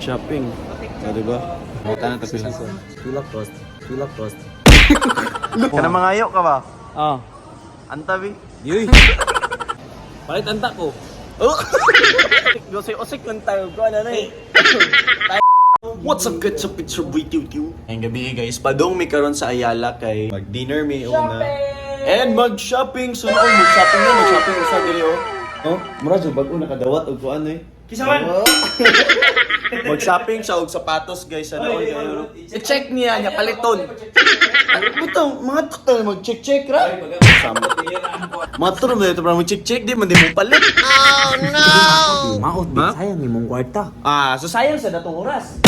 shopping. O, diba? Mata na tapos lang. Tulak cost. Tulak cost. Kana mangayo ka ba? Ah. Antabi? Yoy. Palit anta ko. Oh! Gosay-osik lang tayo. Ko ano na eh. What's up guys? Sa picture video. Ngayong gabi guys, padong mi karon sa Ayala kay mag-dinner mi una. And mag-shopping. So na mag-shopping na, mag-shopping sa diri oh. Oh, mura jud bag-o nakadawat og kuan eh. Kisaman. Mag-shopping siya og sapatos guys sa all kayo. I-check niya nya paliton. Ano bitaw mga tukal mag-check ra. Mga turo na ito para mag-check di man di mo palit. Oh no. Maot Ha? sayang imong kwarta. Ah, so sayang sa datong oras.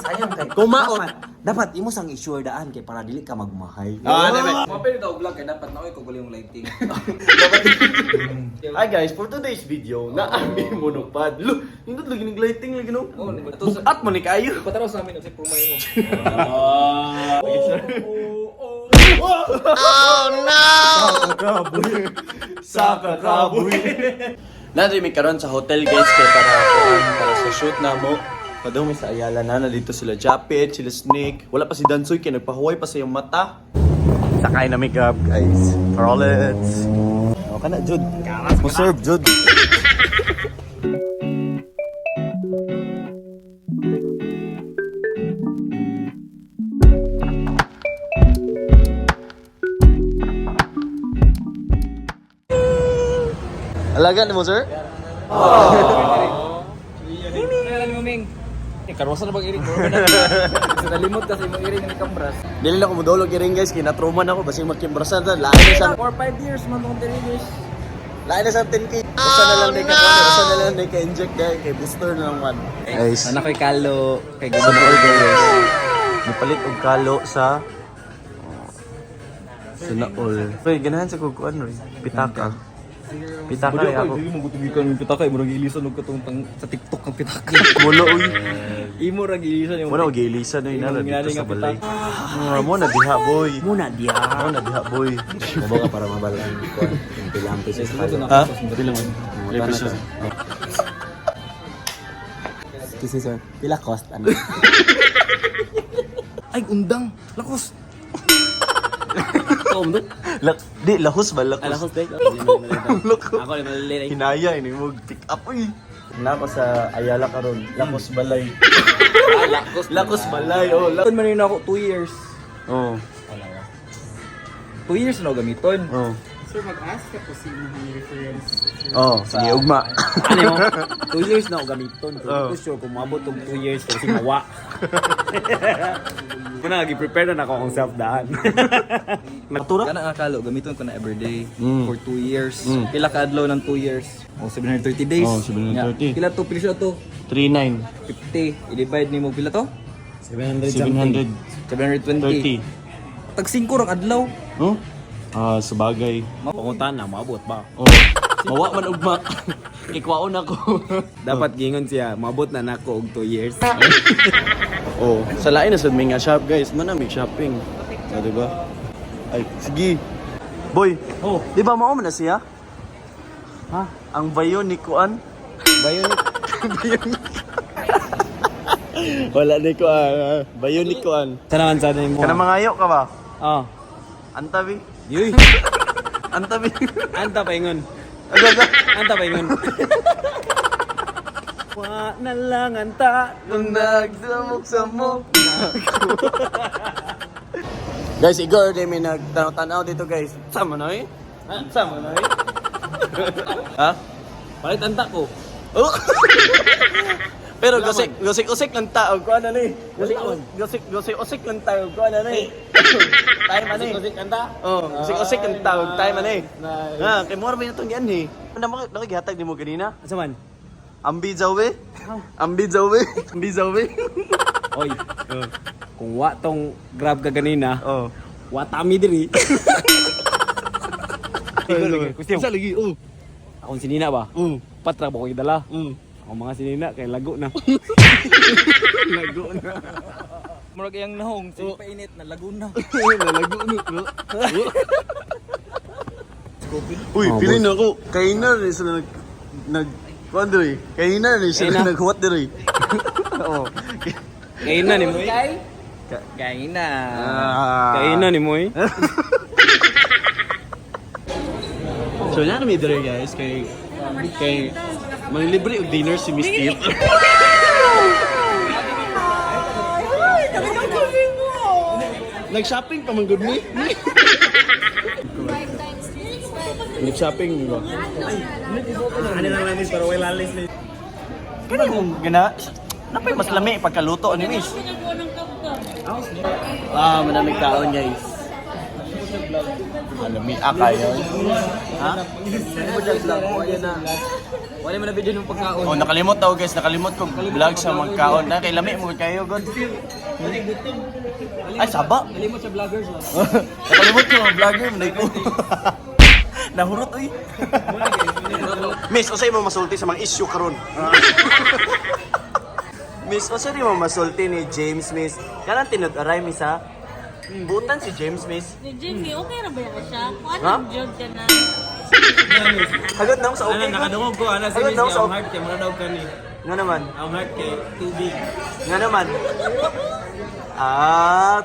Sayang kay. Kumaot. Dapat imo sang i-sure daan kay para dili ka magmahay. Ah, debe. Mapili daw vlog kaya dapat na ko guli yung lighting. Hi guys, for today's video, naami monopod. Look, hindi lagi nag-lighting lagi no. Oh, Bukat mo ni kayo. Pataraw sa amin kasi pumay mo. Saka kaboy. Nandito mi karon sa hotel guys kay para sa shoot na mo. Padong mi sa Ayala na dito sila Japet, sila Snake. Wala pa si Dansoy kay nagpahuway pa sa iyong mata. Sakay na makeup guys. Rollets. O kana jud. Mo serve jud. Alaga mo sir? Kaya mo ming. Karosa na bag-iring bro. Sa nalimot kasi mo iring ni Kambras. Dili na ko modolog iring guys, kinatroman ako basi magkimbrasan ta. Lain na sa 4-5 years man tong teenagers. lain na sa 10k. Basta na lang ka basta na lang ka inject kay booster na naman. Guys, Sana ko'y kalo kay sa all guys. Nipalit og kalo sa Naol. Hoy, ganahan sa kukuan ro. Pitaka. Pitaka rin ako. Hindi mo gutugikan ng pitaka, imo rag ilisan og katong sa TikTok ang pitaka. Mulo uy. Imo rag ilisan yung Muna og gilisan no inara dito Ginali sa nga balay. Mo na diha boy. Muna dia. Mo na diha boy. Mabaga para mabalaan ko. Ang pilang pesos tayo. Ha? Pila man. Wala na to. Excuse me sir. Pila cost ano? Ay undang, lakos. Di lahos ba lahos? Alam ko steak. Loko. Ako na malilay. Hinaya ini mo pick up uy. Na ako sa Ayala karon. Lakos balay. Lakos balay oh. Ton man yun ako 2 years. Oh. 2 years na ako gamiton. Oh. Sir, mag-ask ka po sa inyong reference. Oh, sige ugma. Ano mo? 2 years na ako gamiton. Oh. Pero ko sure kung maabot tong 2 years kasi mawa. Muna nag-prepare na ako akong self-daan. Matura? Kana nga kalo gamiton ko na everyday Mm. for 2 years. Mm. Pila ka adlaw ng 2 years? O 730 days. Oh, 730. Pila to? Pila siya to? 39. 50. I-divide nimo pila to? 730. 720. Tag 5 rang adlaw. Oh? Ah, sabagay. Panguntahan na, maabot ba? Oh. Mawa man ugma. Ikwaon ako. Dapat gingon siya, maabot na nako og 2 years. Oh, sa lain na sa mga shop guys, manamig shopping. So, di ba? Ay, sige. Boy, Oh, di ba mao man na siya? ha? Ang bionic kuan? Bionic. Wala ni kuan. Bionic kuan. Sana man sana mo. Kana mangayo ka ba? Oh. Antabi? Yoy. Antabi? Anta paingon. Aga. Anta paingon. Wa na lang anta. Nung nagsamok-samok Guys, Igor, di may nagtanaw dito guys. Sama na eh? Sama na eh? Ha? Palit anta ko. Oh! Pero gosik lang tao ko ano ni. Gosik lang tao ko ano ni. Tayo man eh. Gosik anta. Oh, gosik lang tao tayo man eh. Ha, kay mo rin itong yan eh. Ano nakigihatag ni mo ganina? Asa man? Ambi Zawe? Ambi Zawe? Ambi Zawe? Oy. Kung wa tong grab ka ganina, Oh. wa tami diri. Isa lagi, oh. Akong sinina ba? Patra ba ko idala? Ang mga sinina kay lago na. Lago na. Murag yang nahong sa painit na Laguna. Lalago na. Uy, pili na ako. Kainan rin sila nag... Kuan diri. Kainan rin sila naghuwat diri. Oh. Kainan ni mo. Kaina. Kainan ni mo. So na mi dire guys kay manglibre og dinner si Miss Tip. Nag-shopping pa man gud ni. Nag-shopping di ba? Ano lang lang pero wala lalis ni. Kanang gana napay mas lami pagkaluto ni Miss. Manamig kaon guys. Alami kayo. Ha? Wala mo na video ng pagkaon. Oh, nakalimot daw guys, nakalimot kong vlog sa magkaon. Na kay lami mo kayo god. Ay saba. Nalimot sa vloggers. Nakalimot ko mga vlogger mo ko. Nahurot oy. Miss, usay mo masulti sa mga issue karon. Miss, usay mo masulti ni James, Miss. Kanang tinod-aray, Miss, ha? Butan si James, Miss. Si Jimmy, okay na ba yan siya? Kung Ha? anong joke ka na? Hagod na ako sa okay. Nakadungog ko ana si Hagod Miss na ako sa ang heart kay mura daw kani. Nga naman. Ang heart kay tubig. Nga naman.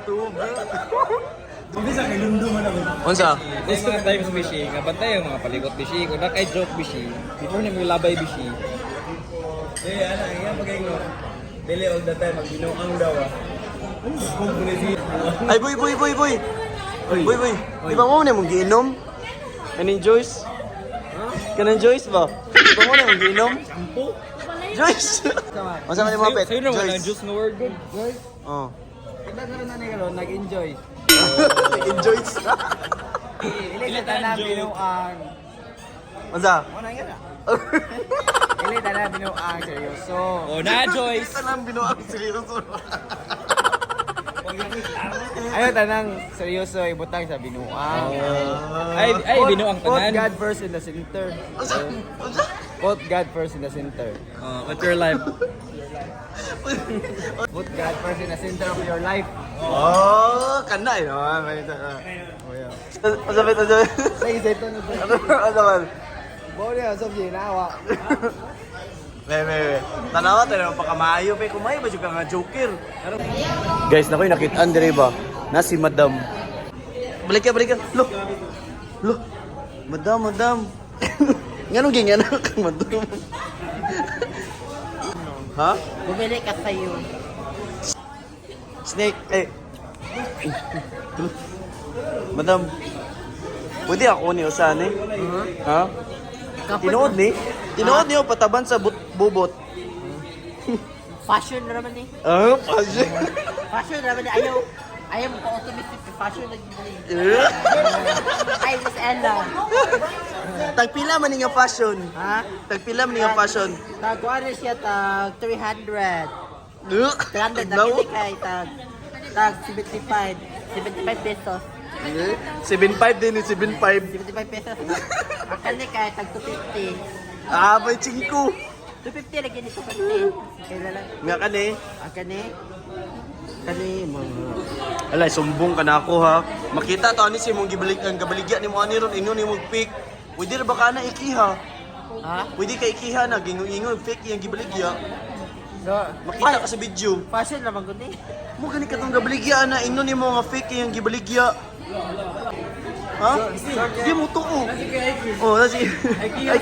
Tubig. Unsa? This mga times bishi, nga bantay ang mga palikot bishi, kung na kay joke bishi, before na mo labay bishi. Ana, iya pagayno. Dili all the time magbinuang daw ah. Ay, boy. Boy. Di ba mo na mong giinom? Kanin Joyce? Kanin Joyce ba? Di ba mo na mong giinom? Joyce! Masa man yung mga pet? Sa'yo na wala Joyce. juice nga word good. Oh. Tignan na na nila nag-enjoy. Nag-enjoy sa. Ilit na binuang. Masa? Wala nga na. Ilit na binuang seryoso. Oh, na Joyce. Ito lang binuang seryoso. Ayaw tanang seryoso ibutang sa binuang. Ay binuang Put tanan. God first in the center. Put God first in the center. What's your life? Put God first in the center of your life. Oh, kana eh. Masabit. Say ito na ba? Ano man? Bori ang sabji nawa. Be. Tanawa tayo pakamaayo pe kumayo ba jud ka nga joker. Guys, nakoy nakit-an dire ba? Na si Madam. Balik ka. Lo. Madam. Nganong gingana ka Madam? Ha? Bumili ka sa'yo. Snake, Madam. Pwede ako ni usan eh. Ha? Tinood niyo pataban sa bubot. Fashion na naman eh. Passion. Fashion na naman eh. Ayaw mo ka-automatic. Fashion na yun. Ay, Miss Ella. Tagpila man nga fashion. Ha? Tagpila man nga fashion. Tag-ano siya, tag 300. 300 na No. hindi kay tag 75. 75 pesos. 7.5 din, 7.5. 75 pesos. Ang kani kay tag 250. May 5. 250 lagi ni 250. Kaya lang. Nga kani. Ang kani mga Alay, sumbong ka na ako ha. Makita to ani si mong ang gabaligya ni mo ani ron ingon ni mong pick. Pwede ra ba ka na ikiha? ha? Pwede ka ikiha na gingon fake yang gibaligya. So, Makita ka sa video. fashion naman ko ni. Mo gani ka tong gabaligya na ingon ni mo nga fake yang gibaligya. Ha? Di mo tuo. Oh, nasi. IKEA.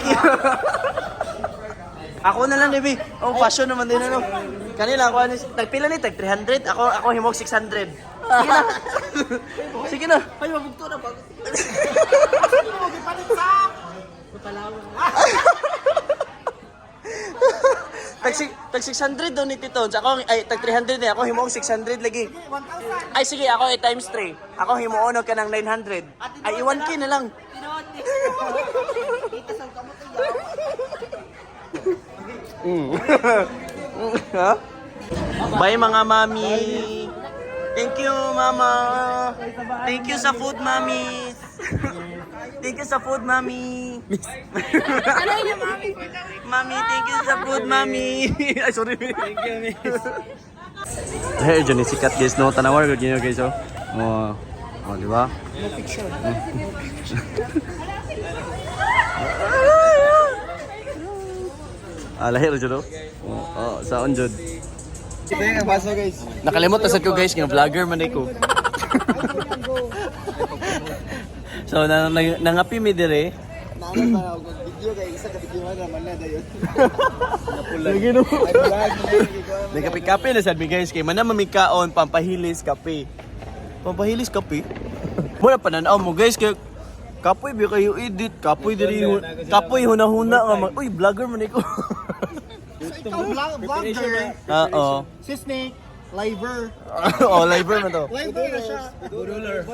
Ako na lang, Debbie. Oh, fashion naman din ano. Kanila ako ano, tagpila ni tag 300. Ako himog 600. Sige na. Sige na. Ay, mabugto na ba? Tag 600 daw ni Tito. Ako tag 300 na ako himog 600 lagi. Ay sige, ako times 3. Ako himuon ka ng 900. Ay 1K na lang. Ito sa kamot ay Ha? Bye mga mami. Thank you mama. Thank you sa food mami. Thank you sa food mami. Ano yung mami? Mami, thank you sa food mami. Ay sorry. Thank you, miss. Hey, Johnny sikat guys no tanawar gud niyo guys oh. Oh, di ba? Lahir jud oh. Saon jud. Sige, baso guys. Nakalimot na sad ko guys, nga vlogger man ko. So nangapi mi dire. Naman para ako video kay isa ka video naman na dayon. Lagi no. Nagkape-kape na sad mi guys kay man mamikaon pampahilis kape. Pampahilis kape. Muna pananaw mo guys kay kapoy bi kayo edit, kapoy diri kapoy huna-huna nga uy vlogger man ko. Ikaw vlogger. Oo. Si Snake, liver. Oh, liver man to. Liver na siya. Budolers.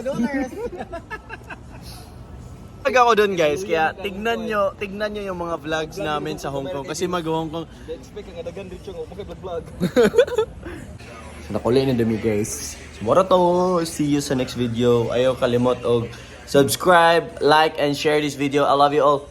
Pag ako doon guys, kaya tignan nyo yung mga vlogs namin sa Hong Kong kasi mag-Hong Kong. Expect nga dagan dito nga vlog. Nakuli na dumi guys. Moro to, see you sa next video. Ayaw kalimot og subscribe, like, and share this video. I love you all.